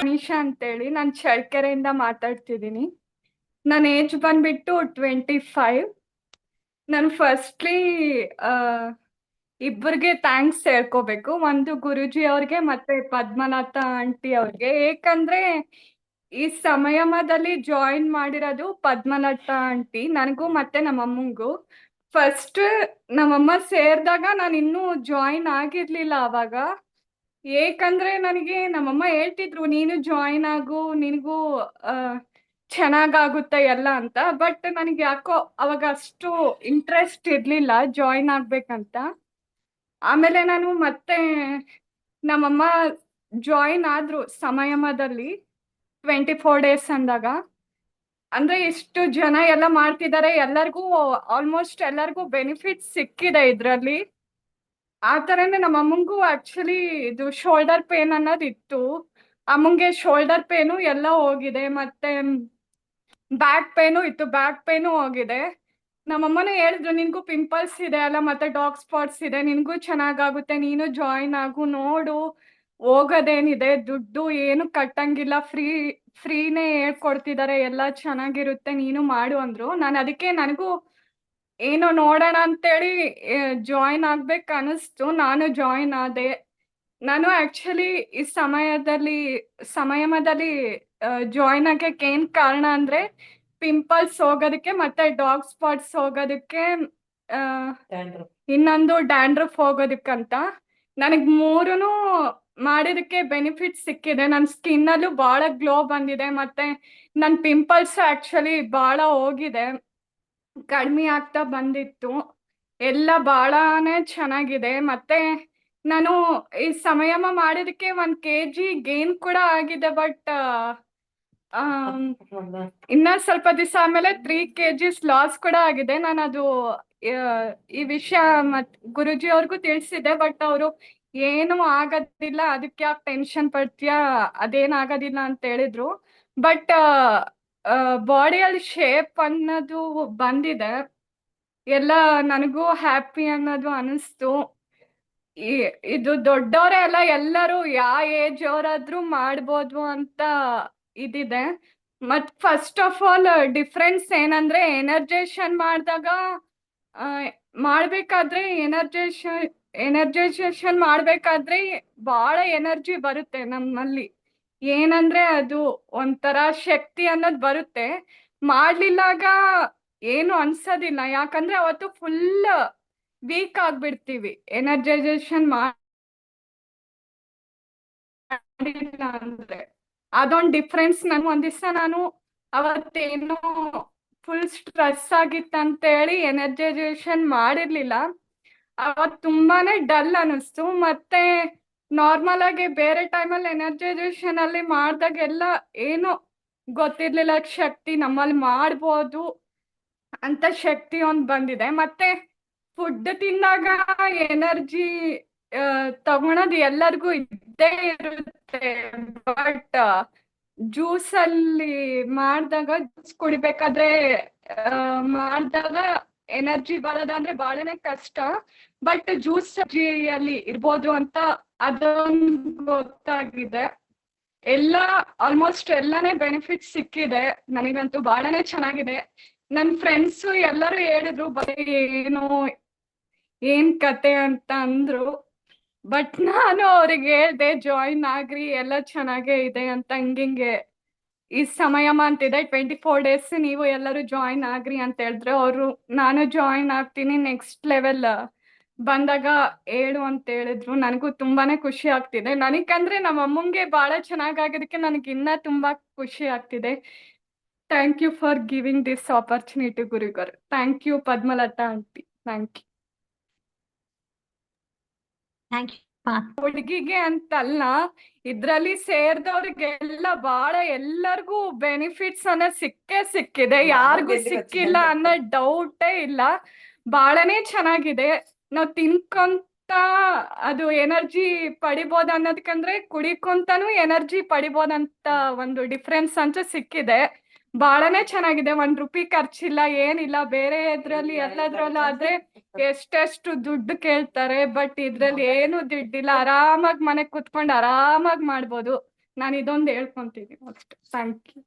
ಅನೀಶಾ ಅಂತೇಳಿ ನಾನು ಚಳ್ಳಕೆರೆಯಿಂದ ಮಾತಾಡ್ತಿದ್ದೀನಿ. ನನ್ನ ಏಜ್ ಬಂದ್ಬಿಟ್ಟು 25. ನಾನು ಫಸ್ಟ್ಲಿ ಇಬ್ಬರಿಗೆ ಥ್ಯಾಂಕ್ಸ್ ಹೇಳ್ಕೋಬೇಕು. ಒಂದು ಗುರುಜಿ ಅವ್ರಿಗೆ ಮತ್ತೆ ಪದ್ಮನಾಥ ಆಂಟಿ ಅವ್ರಿಗೆ. ಏಕಂದ್ರೆ ಈ ಸಮಯದಲ್ಲಿ ಜಾಯಿನ್ ಮಾಡಿರೋದು ಪದ್ಮನಾಥ ಆಂಟಿ ನನಗೂ ಮತ್ತೆ ನಮ್ಮಮ್ಮಂಗೂ. ಫಸ್ಟ್ ನಮ್ಮಮ್ಮ ಸೇರಿದಾಗ ನಾನು ಇನ್ನೂ ಜಾಯಿನ್ ಆಗಿರ್ಲಿಲ್ಲ ಅವಾಗ. ಏಕಂದ್ರೆ ನನಗೆ ನಮ್ಮಮ್ಮ ಹೇಳ್ತಿದ್ರು ನೀನು ಜಾಯಿನ್ ಆಗು, ನಿನಗೂ ಚೆನ್ನಾಗಾಗುತ್ತೆ ಎಲ್ಲ ಅಂತ. ಬಟ್ ನನಗೆ ಯಾಕೋ ಅವಾಗ ಅಷ್ಟು ಇಂಟ್ರೆಸ್ಟ್ ಇರ್ಲಿಲ್ಲ ಜಾಯಿನ್ ಆಗ್ಬೇಕಂತ. ಆಮೇಲೆ ನಾನು ಮತ್ತೆ ನಮ್ಮಮ್ಮ ಜಾಯಿನ್ ಆದ್ರು ಸಮಯದಲ್ಲಿ 24 ಡೇಸ್ ಅಂದಾಗ. ಅಂದ್ರೆ ಇಷ್ಟು ಜನ ಎಲ್ಲ ಮಾಡ್ತಿದ್ದಾರೆ, ಎಲ್ಲರಿಗೂ ಆಲ್ಮೋಸ್ಟ್ ಎಲ್ಲರಿಗೂ ಬೆನಿಫಿಟ್ ಸಿಕ್ಕಿದೆ ಇದ್ರಲ್ಲಿ. ಆ ಥರನೇ ನಮ್ಮ ಅಮ್ಮಂಗೂ ಆಕ್ಚುಲಿ ಇದು ಶೋಲ್ಡರ್ ಪೇನ್ ಅನ್ನೋದಿತ್ತು. ಅಮ್ಮಂಗೆ ಶೋಲ್ಡರ್ ಪೇನು ಎಲ್ಲ ಹೋಗಿದೆ, ಮತ್ತೆ ಬ್ಯಾಕ್ ಪೇನು ಇತ್ತು, ಬ್ಯಾಕ್ ಪೇನು ಹೋಗಿದೆ. ನಮ್ಮಮ್ಮನೇ ಹೇಳಿದ್ರು ನಿನ್ಗೂ ಪಿಂಪಲ್ಸ್ ಇದೆ ಅಲ್ಲ, ಮತ್ತೆ ಡಾರ್ಕ್ ಸ್ಪಾಟ್ಸ್ ಇದೆ, ನಿನ್ಗೂ ಚೆನ್ನಾಗಾಗುತ್ತೆ, ನೀನು ಜಾಯಿನ್ ಆಗು, ನೋಡು, ಹೋಗೋದೇನಿದೆ, ದುಡ್ಡು ಏನು ಕಟ್ಟಂಗಿಲ್ಲ, ಫ್ರೀನೇ ಹೇಳ್ಕೊಡ್ತಿದ್ದಾರೆ, ಎಲ್ಲ ಚೆನ್ನಾಗಿರುತ್ತೆ, ನೀನು ಮಾಡು ಅಂದ್ರು. ನಾನು ಅದಕ್ಕೆ ನನಗೂ ಏನೋ ನೋಡೋಣ ಅಂತೇಳಿ ಜಾಯಿನ್ ಆಗ್ಬೇಕು ಅನಿಸ್ತು. ನಾನು ಜಾಯಿನ್ ಆದೆ. ನಾನು ಆಕ್ಚುಲಿ ಈ ಸಮಯದಲ್ಲಿ ಜಾಯಿನ್ ಆಗಕ್ಕೆ ಏನ್ ಕಾರಣ ಅಂದ್ರೆ ಪಿಂಪಲ್ಸ್ ಹೋಗೋದಕ್ಕೆ ಮತ್ತೆ ಡಾರ್ಕ್ ಸ್ಪಾಟ್ಸ್ ಹೋಗೋದಕ್ಕೆ, ಇನ್ನೊಂದು ಡ್ಯಾಂಡ್ರಫ್ ಹೋಗೋದಕ್ಕಂತ. ನನಗ್ ಮೂರೂನು ಮಾಡಿದಕ್ಕೆ ಬೆನಿಫಿಟ್ ಸಿಕ್ಕಿದೆ. ನನ್ನ ಸ್ಕಿನ್ ಅಲ್ಲೂ ಬಹಳ ಗ್ಲೋ ಬಂದಿದೆ, ಮತ್ತೆ ನನ್ನ ಪಿಂಪಲ್ಸ್ ಆಕ್ಚುಲಿ ಬಹಳ ಹೋಗಿದೆ, ಕಡಿಮೆ ಆಗ್ತಾ ಬಂದಿತ್ತು, ಎಲ್ಲ ಬಹಳನೇ ಚೆನ್ನಾಗಿದೆ. ಮತ್ತೆ ನಾನು ಈ ಸಮಯಮ ಮಾಡಿದಕ್ಕೆ 1 kg ಗೇನ್ ಕೂಡ ಆಗಿದೆ. ಬಟ್ ಇನ್ನ ಸ್ವಲ್ಪ ದಿವಸ ಆಮೇಲೆ 3 kgs ಲಾಸ್ ಕೂಡ ಆಗಿದೆ. ನಾನು ಅದು ಈ ವಿಷಯ ಗುರುಜಿ ಅವ್ರಿಗೂ ತಿಳಿಸಿದೆ. ಬಟ್ ಅವರು ಏನು ಆಗೋದಿಲ್ಲ, ಅದಕ್ಕೆ ಯಾಕೆ ಟೆನ್ಷನ್ ಪಡ್ತೀಯಾ, ಅದೇನಾಗೋದಿಲ್ಲ ಅಂತ ಹೇಳಿದ್ರು. ಬಟ್ ಬಾಡಿಯಲ್ಲಿ ಶೇಪ್ ಅನ್ನೋದು ಬಂದಿದೆ, ಎಲ್ಲ ನನಗೂ ಹ್ಯಾಪಿ ಅನ್ನೋದು ಅನಿಸ್ತು. ಇದು ದೊಡ್ಡವರೇ ಅಲ್ಲ, ಎಲ್ಲರೂ ಯಾವ ಏಜ್ ಅವರಾದ್ರೂ ಮಾಡ್ಬೋದು ಅಂತ ಇದಿದೆ. ಮತ್ ಫಸ್ಟ್ ಆಫ್ ಆಲ್ ಡಿಫ್ರೆನ್ಸ್ ಏನಂದ್ರೆ ಎನರ್ಜೇಷನ್ ಮಾಡಿದಾಗ ಮಾಡ್ಬೇಕಾದ್ರೆ ಎನರ್ಜೈಸೇಷನ್ ಮಾಡ್ಬೇಕಾದ್ರೆ ಬಹಳ ಎನರ್ಜಿ ಬರುತ್ತೆ ನಮ್ಮಲ್ಲಿ. ಏನಂದ್ರೆ ಅದು ಒಂಥರ ಶಕ್ತಿ ಅನ್ನೋದು ಬರುತ್ತೆ. ಮಾಡ್ಲಿಲ್ಲಾಗ ಏನು ಅನ್ಸೋದಿಲ್ಲ, ಯಾಕಂದ್ರೆ ಅವತ್ತು ಫುಲ್ ವೀಕ್ ಆಗ್ಬಿಡ್ತೀವಿ ಎನರ್ಜೈಸೇಷನ್ ಮಾಡಿಲ್ಲ ಅಂದ್ರೆ. ಅದೊಂದು ಡಿಫ್ರೆನ್ಸ್. ಒಂದ್ ದಿವಸ ನಾನು ಅವತ್ತೇನು ಫುಲ್ ಸ್ಟ್ರೆಸ್ ಆಗಿತ್ತಂತೇಳಿ ಎನರ್ಜೈಸೇಷನ್ ಮಾಡಿರ್ಲಿಲ್ಲ. ಅವತ್ತು ತುಂಬಾನೇ ಡಲ್ ಅನಿಸ್ತು. ಮತ್ತೆ ನಾರ್ಮಲ್ ಆಗಿ ಬೇರೆ ಟೈಮಲ್ಲಿ ಎನರ್ಜೈಸೇಷನ್ ಅಲ್ಲಿ ಮಾಡ್ದಾಗೆಲ್ಲ ಏನು ಗೊತ್ತಿರ್ಲಿಲ್ಲ, ಶಕ್ತಿ ನಮ್ಮಲ್ಲಿ ಮಾಡ್ಬೋದು ಅಂತ ಶಕ್ತಿ ಒಂದ್ ಬಂದಿದೆ. ಮತ್ತೆ ಫುಡ್ ತಿಂದಾಗ ಎನರ್ಜಿ ತಗೊಳೋದು ಎಲ್ಲರಿಗೂ ಇದ್ದೇ ಇರುತ್ತೆ. ಬಟ್ ಜ್ಯೂಸ್ ಅಲ್ಲಿ ಮಾಡಿದಾಗ, ಜ್ಯೂಸ್ ಕುಡಿಬೇಕಾದ್ರೆ ಮಾಡಿದಾಗ ಎನರ್ಜಿ ಬರೋದಂದ್ರೆ ಬಹಳನೇ ಕಷ್ಟ. ಬಟ್ ಜ್ಯೂಸ್ ಅಲ್ಲಿ ಇರ್ಬೋದು ಅಂತ ಅದೊಂದು ಗೊತ್ತಾಗಿದೆ. ಎಲ್ಲ ಆಲ್ಮೋಸ್ಟ್ ಎಲ್ಲಾನೇ ಬೆನಿಫಿಟ್ ಸಿಕ್ಕಿದೆ, ನನಗಂತೂ ಬಹಳನೇ ಚೆನ್ನಾಗಿದೆ. ನನ್ನ ಫ್ರೆಂಡ್ಸು ಎಲ್ಲರೂ ಹೇಳಿದ್ರು ಬರೀ ಏನು ಏನ್ ಕತೆ ಅಂತ ಅಂದ್ರು. ಬಟ್ ನಾನು ಅವ್ರಿಗೆ ಹೇಳ್ದೆ ಜಾಯಿನ್ ಆಗ್ರಿ, ಎಲ್ಲ ಚೆನ್ನಾಗೇ ಇದೆ ಅಂತ. ಹಿಂಗೆ ಈ ಸಮಯಮ ಅಂತಿದೆ 24 ಡೇಸ್, ನೀವು ಎಲ್ಲರೂ ಜಾಯಿನ್ ಆಗ್ರಿ ಅಂತ ಹೇಳಿದ್ರೆ ಅವರು ನಾನು ಜಾಯಿನ್ ಆಗ್ತೀನಿ ನೆಕ್ಸ್ಟ್ ಲೆವೆಲ್ ಬಂದಾಗ ಹೇಳು ಅಂತ ಹೇಳಿದ್ರು. ನನಗೂ ತುಂಬಾನೇ ಖುಷಿ ಆಗ್ತಿದೆ. ನನಗಂದ್ರೆ ನಮ್ಮ ಅಮ್ಮಂಗೆ ಬಹಳ ಚೆನ್ನಾಗಾಗೋದಕ್ಕೆ ನನಗೆ ಇನ್ನ ತುಂಬಾ ಖುಷಿ ಆಗ್ತಿದೆ. Thank you for giving this opportunity ಗುರುಗರ್. Thank you Padmalatha aunty, thank you. Thank you. ಹುಡುಗಿಗೆ ಅಂತಲ್ಲ, ಇದ್ರಲ್ಲಿ ಸೇರ್ದವ್ರಿಗೆಲ್ಲ ಬಹಳ ಎಲ್ಲರಿಗೂ ಬೆನಿಫಿಟ್ಸ್ ಅನ್ನೋದು ಸಿಕ್ಕಿದೆ, ಯಾರಿಗೂ ಸಿಕ್ಕಿಲ್ಲ ಅನ್ನೋ ಡೌಟೇ ಇಲ್ಲ. ಬಹಳನೇ ಚೆನ್ನಾಗಿದೆ. ನಾವು ತಿನ್ಕೊಂತ ಅದು ಎನರ್ಜಿ ಪಡಿಬೋದು ಅನ್ನೋದಕ್ಕಂದ್ರೆ ಕುಡಿಕೊಂತಾನು ಎನರ್ಜಿ ಪಡಿಬೋದಂತ ಒಂದು ಡಿಫ್ರೆನ್ಸ್ ಅಂತೂ ಸಿಕ್ಕಿದೆ. ಬಹಳನೇ ಚೆನ್ನಾಗಿದೆ. 1 ರೂಪಾಯಿ ಖರ್ಚಿಲ್ಲ, ಏನಿಲ್ಲ. ಬೇರೆ ಇದ್ರಲ್ಲಿ ಎಲ್ಲದ್ರಲ್ಲ ಆದ್ರೆ ಎಷ್ಟೆಷ್ಟು ದುಡ್ಡು ಕೇಳ್ತಾರೆ, ಬಟ್ ಇದ್ರಲ್ಲಿ ಏನು ದುಡ್ಡಿಲ್ಲ, ಆರಾಮಾಗಿ ಮನೆಗ್ ಕುತ್ಕೊಂಡು ಆರಾಮಾಗಿ ಮಾಡ್ಬೋದು. ನಾನು ಇದೊಂದು ಹೇಳ್ಕೊಂತೀನಿ ಅಷ್ಟೇ. Thank you.